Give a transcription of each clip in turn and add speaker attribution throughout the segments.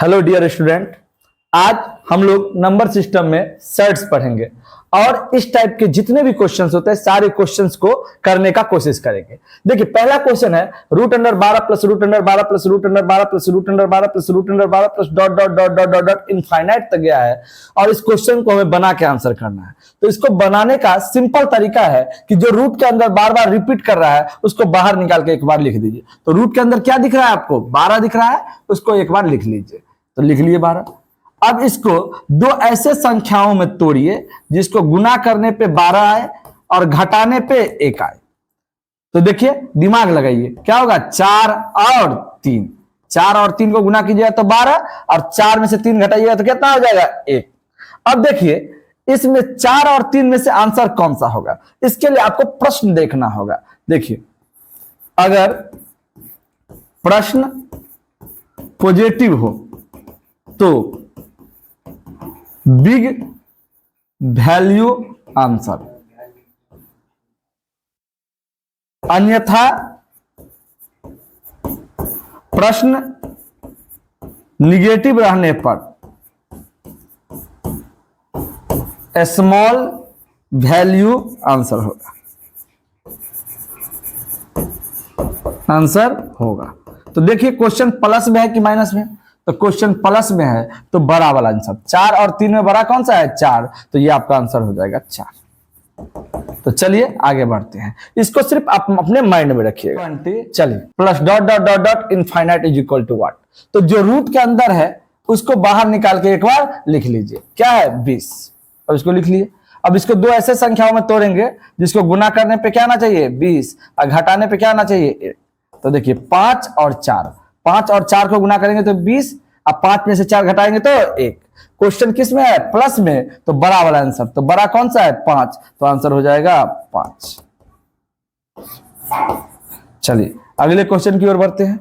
Speaker 1: Hello dear student, आज हम लोग नंबर सिस्टम में सेट्स पढ़ेंगे और इस टाइप के जितने भी क्वेश्चंस होते हैं सारे क्वेश्चंस को करने का कोशिश करेंगे। देखिए पहला क्वेश्चन है root under 12 plus root under 12 plus root under 12 plus root under 12 plus root under 12 plus dot dot dot dot dot dot infinite तक गया है और इस क्वेश्चन को हमें बना के आंसर करना है। तो इसको बनाने का सिंपल तरीका है कि जो रूट के अंदर बार बार रिपीट कर रहा है उसको बाहर निकाल के एक बार लिख दीजिए। तो रूट के अंदर क्या दिख रहा है आपको? 12 दिख रहा है, उसको एक बार लिख लीजिए। तो लिख लिए 12। अब इसको दो ऐसे संख्याओं में तोड़िए जिसको गुना करने पे 12 आए और घटाने पे 1 आए। तो देखिए दिमाग लगाइए, क्या होगा? 4 और 3, 4 और 3 को गुना कीजिएगा तो 12 और 4 में से 3 घटाइएगा तो कितना हो जाएगा? 1। अब देखिए इसमें 4 और 3 में से आंसर कौन सा होगा, इसके लिए आपको प्रश्न देखना होगा। देखिए अगर प्रश्न पॉजिटिव हो तो बिग वैल्यू आंसर, अन्यथा प्रश्न निगेटिव रहने पर स्मॉल वैल्यू आंसर होगा, तो देखिए क्वेश्चन प्लस में है कि माइनस में? तो क्वेश्चन प्लस में है तो बड़ा वाला आंसर 4 और 3 में बड़ा कौन सा है? 4। तो ये आपका आंसर हो जाएगा 4। तो चलिए आगे बढ़ते हैं, इसको सिर्फ आप अपने माइंड में रखिएगा। चलिए plus dot dot dot dot infinite is equal to what? तो जो रूट के अंदर है उसको बाहर निकाल के एक बार लिख लीजिए। क्या है? 20। अब इसको लिख लिए। अब इसको दो ऐसे संख्याओं में तोड़ेंगे जिसको गुना करने पे क्या आना चाहिए? 20 और घटाने पे क्या आना चाहिए? 1। तो देखिए 5 और 4, 5 और 4 को गुना करेंगे तो 20, अब 5 में से 4 घटाएंगे तो 1। क्वेश्चन किस में है? प्लस में, तो बड़ा वाला आंसर। तो बड़ा कौन सा है? 5। तो आंसर हो जाएगा 5। चलिए अगले क्वेश्चन की ओर बढ़ते हैं।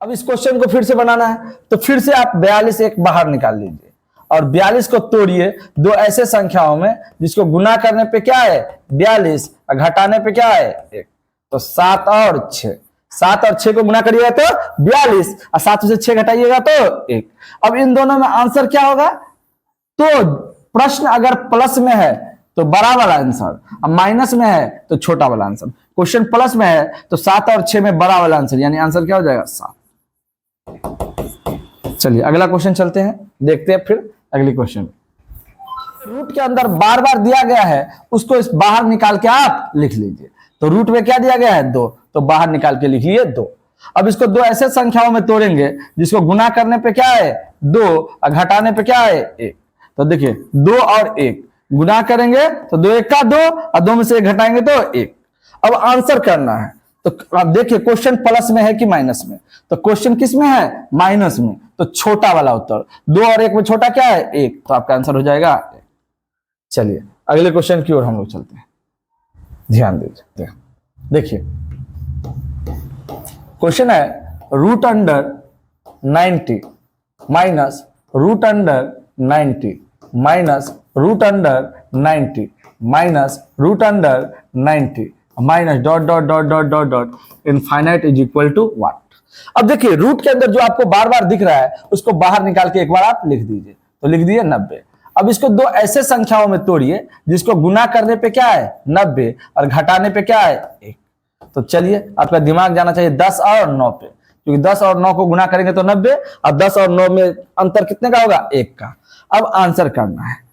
Speaker 1: अब इस क्वेश्चन को फिर से बनाना है तो फिर से आप 42 एक बाहर निकाल लीजिए और 42 को तोड़िए दो ऐसे संख्याओं में जिसको गुना करने पे क्या है? 42 और घटाने पे क्या है? 1। तो 7 और 6, 7 और 6 को गुना करिएगा तो 42 और 7 में से 6 घटाइएगा तो 1। अब इन दोनों में आंसर क्या होगा? तो प्रश्न अगर प्लस में है तो बड़ा वाला आंसर, अब माइनस में है तो छोटा वाला आंसर। क्वेश्चन प्लस में है तो 7 और 6 में बड़ा वाला आंसर, यानी आंसर क्या हो जाएगा? 7। चलिए अगला क्वेश्चन चलते हैं, देखते हैं फिर अगली क्वेश्चन। रूट के अंदर बार बार दिया गया है उसको इस बाहर निकाल के आप लिख लीजिए। तो रूट में क्या दिया गया है? 2, तो बाहर निकाल के लिखिए 2। अब इसको दो ऐसे संख्याओं में तोड़ेंगे जिसको गुना करने पे क्या है? 2 और घटाने पे क्या है? 1। तो देखिए 2 और 1 गुना करेंगे तो 2 1 का 2 और 2 में से 1 घटाएंगे तो 1। अब आंसर करना है तो आप देखिए क्वेश्चन प्लस में है कि माइनस में? तो क्वेश्चन किस में है? माइनस में, तो छोटा वाला उत्तर। 2 और 1 में छोटा क्या है? 1। तो आपका आंसर हो जाएगा 1। चलिए अगले क्वेश्चन की ओर हम लोग चलते हैं, ध्यान दीजिए। देखिए क्वेश्चन है root under 90 minus root under 90 minus root under 90 minus root under 90 minus dot dot dot dot dot dot infinite is equal to what? अब देखिए रूट के अंदर जो आपको बार बार दिख रहा है उसको बाहर निकाल के एक बार आप लिख दीजिए। तो लिख दिए 90। अब इसको दो ऐसे संख्याओं में तोड़िए जिसको गुना करने पे क्या है? 90 और घटाने पे क्या है? 1। तो चलिए आपका दिमाग जाना चाहिए 10 और 9 पे, क्योंकि 10 और 9 को गुना करेंगे तो 90 और 10 और 9 में अंतर कितने का होगा? 1 का। अब आंसर करना है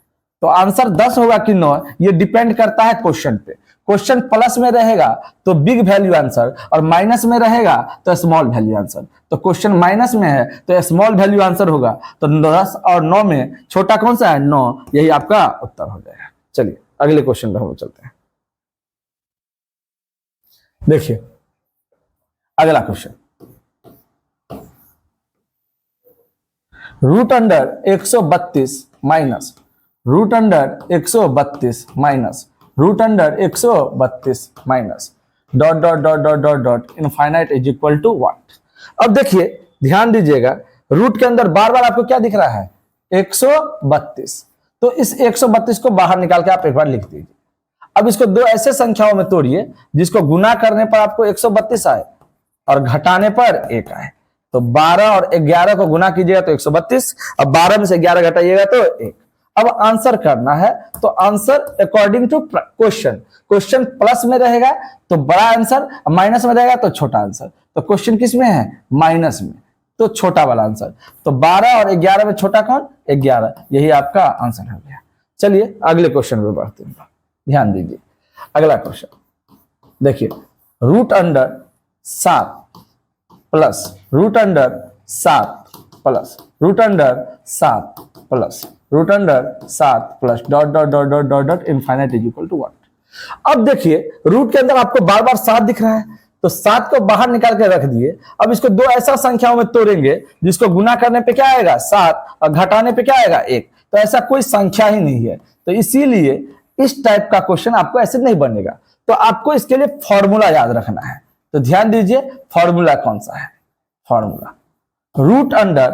Speaker 1: तो आंसर 10 होगा कि 9 ये डिपेंड करता है क्वेश्चन पे। क्वेश्चन प्लस में रहेगा तो बिग वैल्यू आंसर और माइनस में रहेगा तो स्मॉल वैल्यू आंसर। तो क्वेश्चन माइनस में है तो स्मॉल वैल्यू आंसर होगा। तो 10 और 9 में छोटा कौन सा है? 9। यही आपका उत्तर हो जाएगा। चलिए अगले क्वेश्चन पे हम चलते हैं। देखिए अगला question, root under 132 minus root under 132 minus root under 132 minus dot dot dot dot dot dot infinite is equal to what? अब देखिए ध्यान दीजिएगा, रूट के अंदर बार बार आपको क्या दिख रहा है? 132। तो इस 132 को बाहर निकाल के आप एक बार लिख दीजिए। अब इसको दो ऐसे संख्याओं में तोड़िए जिसको गुना करने पर आपको 132 आए और घटाने पर 1 आए। तो 12 और 11 को गुना कीजिएगा तो 132। अब 12 में से 11 घटाइएगा तो 1। अब आंसर करना है तो answer according to question, question plus में रहेगा तो बड़ा आंसर, माइनस में रहेगा तो छोटा आंसर। तो क्वेश्चन किस में है? माइनस में, तो छोटा वाला आंसर। तो 12 और 11 में छोटा कौन? 11। यही आपका आंसर हो गया। चलिए अगले क्वेश्चन पे बढ़ते हैं, ध्यान दीजिए। अगला क्वेश्चन देखिए, root under 7 plus root under 7 plus root under 7 plus root under 7 plus dot dot dot dot dot dot infinite is equal to 1। अब देखिए रूट के अंदर आपको बार बार 7 दिख रहा है, तो 7 को बाहर निकाल के रख दिए। अब इसको दो ऐसा संख्याओं में तोड़ेंगे जिसको गुना करने पे क्या आएगा? 7, और घटाने पे क्या आएगा? 1। तो ऐसा कोई संख्या ही नहीं है, तो इसीलिए इस टाइप का क्वेश्चन आपको ऐसे नहीं बनेगा। तो आपको इसके लिए फॉर्मूला याद रखना है। तो ध्यान दीजिए फॉर्मूला कौन सा है। Formula root under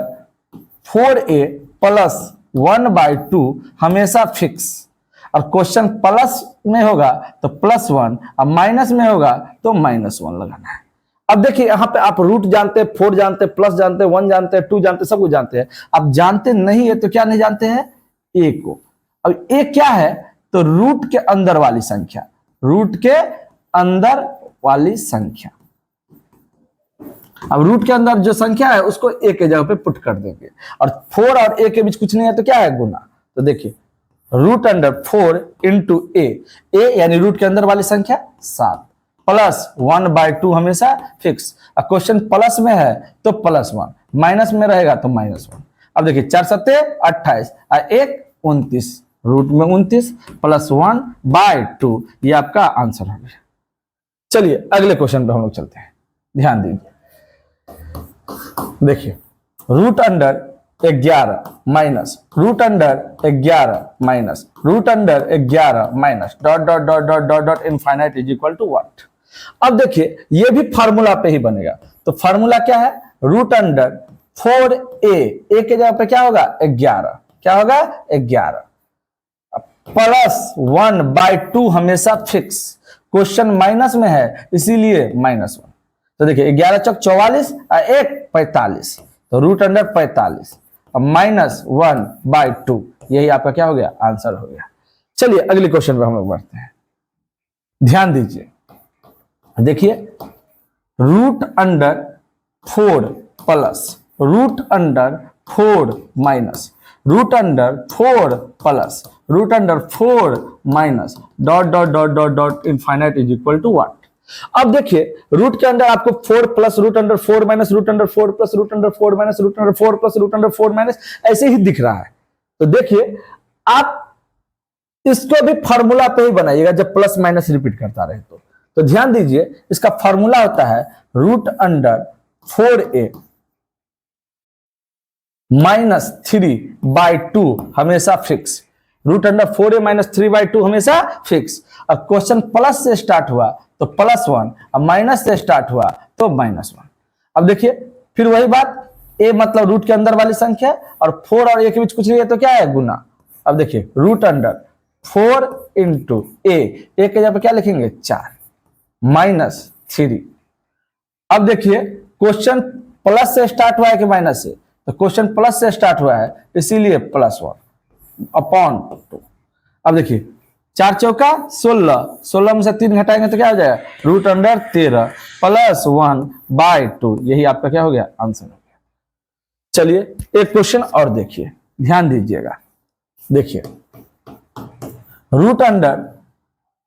Speaker 1: 4a plus 1/2 हमेशा फिक्स, और क्वेश्चन प्लस में होगा तो +1 और माइनस में होगा तो -1 लगाना है। अब देखिए यहाँ पे आप रूट जानते हैं, 4 जानते हैं, प्लस जानते हैं, 1 जानते हैं, 2 जानते हैं, सब कुछ जानते हैं। आप जानते नहीं है तो क्या नहीं जानते हैं? a को। अब a क्या है? तो रूट के अंदर वाली संख्या, रूट के अंदर वाली संख्या। अब रूट के अंदर जो संख्या है उसको a के जगह पे पुट कर देंगे, और 4 और a के बीच कुछ नहीं है तो क्या है? गुना। तो देखिए रूट अंडर 4 इंटू a यानी रूट के अंदर वाली संख्या 7 प्लस 1/2 हमेशा फिक्स। अब क्वेश्चन प्लस में है तो +1, माइनस में रहेगा तो -1। अब देखिए 4 7 28 और 1 29, रूट में 29 प्लस 1/2, ये आपका आंसर हो गया। चलिए अगले क्वेश्चन पे हम लोग चलते हैं, ध्यान दीजिए। देखिए root under 11 minus root under 11 minus root under 11 minus dot dot dot dot dot dot infinite is equal to 1। अब देखिए ये भी फार्मूला पे ही बनेगा। तो फार्मूला क्या है? रूट अंडर 4a के जगह पे क्या होगा? 11, क्या होगा? 11 प्लस 1/2 हमेशा फिक्स, क्वेश्चन माइनस में है इसीलिए -1। तो देखिए 11 चौक 44 और 1 45, तो रूट अंडर 45 और -1/2, यही आपका क्या हो गया? आंसर हो गया। चलिए अगले क्वेश्चन पे हम लोग बढ़ते हैं, ध्यान दीजिए। देखिए root under 4 plus root under 4 minus root under 4 plus root under 4 minus dot dot dot dot dot infinite is equal to 1। अब देखिए रूट के अंदर आपको 4 plus root under 4 minus root under 4 plus root under 4 minus root under 4 plus root under 4 minus ऐसे ही दिख रहा है। तो देखिए आप इसको भी फॉर्मूला पे ही बनाइएगा जब प्लस माइनस रिपीट करता रहे तो ध्यान दीजिए इसका फॉर्मूला होता है रूट अंडर 4a माइनस 3/2 हमेशा fix, root under 4a minus 3/2 हमेशा फिक्स। अब क्वेश्चन प्लस से स्टार्ट हुआ तो +1, अब माइनस से स्टार्ट हुआ तो -1। अब देखिए फिर वही बात, a मतलब रूट के अंदर वाली संख्या, और 4 और a के बीच कुछ नहीं है तो क्या है? गुना। अब देखिए रूट अंडर 4 इंटू a के जगह पे क्या लिखेंगे? 4 -3। अब देखिए क्वेश्चन प्लस से स्टार्ट हुआ है कि माइनस से? तो क्वेश्चन प्लस से स्टार्ट हुआ है इसीलिए +1 अपॉन 2। अब देखिए 4 चौका 16, 16 में से 3 घटाएंगे तो क्या हो जाएगा? रूट अंडर 13 प्लस 1/2, यही आपका क्या हो गया? आंसर हो गया। चलिए एक क्वेश्चन और देखिए, ध्यान दीजिएगा। देखिए root under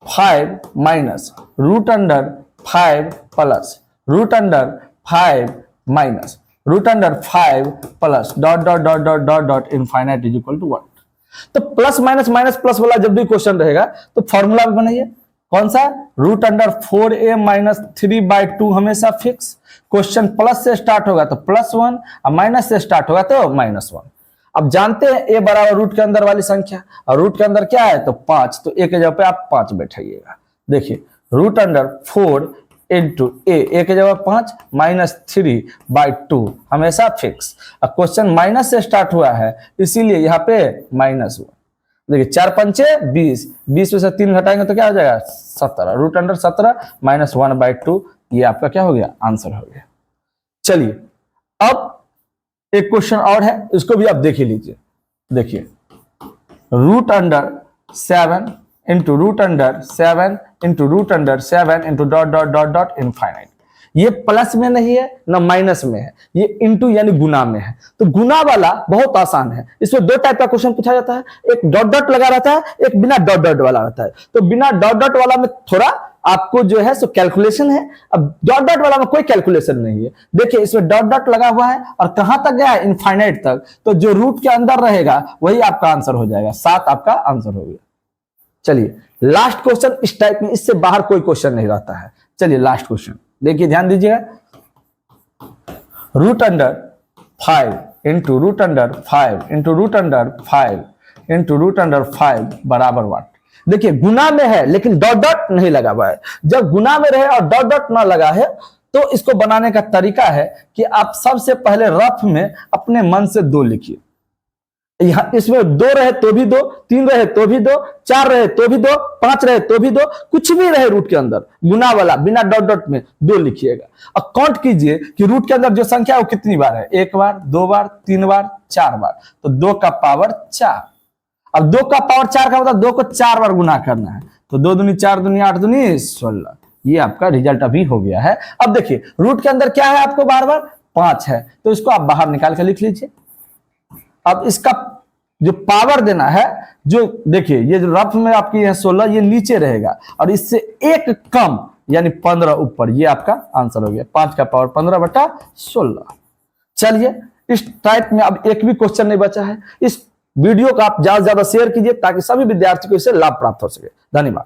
Speaker 1: 5 minus root under 5 plus root under 5 minus root under 5 plus dot dot dot dot dot dot infinite is equal to 1। तो प्लस माइनस माइनस प्लस वाला जब भी क्वेश्चन रहेगा तो फॉर्मूला भी बनाइए। कौन सा? रूट अंडर 4a माइनस 3/2 हमेशा फिक्स, क्वेश्चन प्लस से स्टार्ट होगा तो +1 और माइनस से स्टार्ट होगा तो -1। अब जानते हैं a बराबर रूट के अंदर वाली संख्या, और रूट के अंदर क्या है? तो 5, तो a के जगह पे आप 5 बैठाइएगा। देखिए रूट अंडर 4 इंटू a के जगह 5 -3/2 हमेशा फिक्स। अब क्वेश्चन माइनस से स्टार्ट हुआ है इसीलिए यहाँ पे -1। देखिए 4 पंचे 20, 20 में से 3 घटाएंगे तो क्या हो जाएगा? 17, रूट अंडर 17 -1/2, ये आपका क्या हो गया, आंसर हो गया। चलिए अब एक क्वेश्चन और है, इसको भी आप देख ही लीजिए। देखिए √7 into √7 into √7 into dot dot dot dot infinite. ये प्लस में नहीं है ना माइनस में है, ये इंटू यानी गुना में है। तो गुना वाला बहुत आसान है, इसमें दो टाइप का क्वेश्चन पूछा जाता है, एक डॉट डॉट लगा रहता है, एक बिना डॉट डॉट वाला रहता है। तो बिना डॉट डॉट वाला में थोड़ा आपको जो है सो कैलकुलेशन है, अब डॉट डॉट वाला में कोई कैलकुलेशन नहीं है। देखिए इसमें डॉट डॉट लगा हुआ है और कहां तक गया है, इनफाइनाइट तक। तो जो रूट के अंदर रहेगा वही आपका आंसर हो जाएगा, 7 आपका आंसर हो गया। चलिए लास्ट क्वेश्चन इस टाइप में, इससे बाहर कोई क्वेश्चन नहीं रहता है। चलिए लास्ट क्वेश्चन देखिए, ध्यान दीजिएगा। √5 इंटू √5 इंटू √5 इंटू √5 बराबर वाट। देखिए गुना में है लेकिन डॉट डॉट नहीं लगा हुआ है। जब गुना में रहे और डॉट डॉट ना लगा है तो इसको बनाने का तरीका है कि आप सबसे पहले रफ में अपने मन से 2 लिखिए। यहां इसमें 2 रहे तो भी 2, 3 रहे तो भी 2, 4 रहे तो भी 2, 5 रहे तो भी 2, कुछ भी रहे रूट के अंदर गुना वाला बिना डॉट डॉट में 2 लिखिएगा। अब काउंट कीजिए कि रूट के अंदर जो संख्या है वो कितनी बार है, 1 बार, 2 बार, 3 बार, 4 बार। तो 2 का पावर 4। अब 2 का पावर 4 का मतलब 2 को 4 बार गुना करना है। तो 2 दूनी 4 दूनी 8 दूनी 16। ये आपका रिजल्ट अभी हो गया है। अब देखिए रूट के अंदर क्या है आपको बार बार 5 है, तो इसको आप बाहर निकाल कर लिख लीजिए। अब इसका जो पावर देना है, जो देखिए ये जो रफ में आपकी है 16, ये नीचे रहेगा और इससे 1 कम यानी 15 ऊपर, ये आपका आंसर हो गया। 5 का पावर 15/16। चलिए इस टाइप में अब एक भी क्वेश्चन नहीं बचा है। इस वीडियो को आप ज्यादा से ज्यादा शेयर कीजिए ताकि सभी विद्यार्थी को इससे लाभ प्राप्त हो सके। धन्यवाद।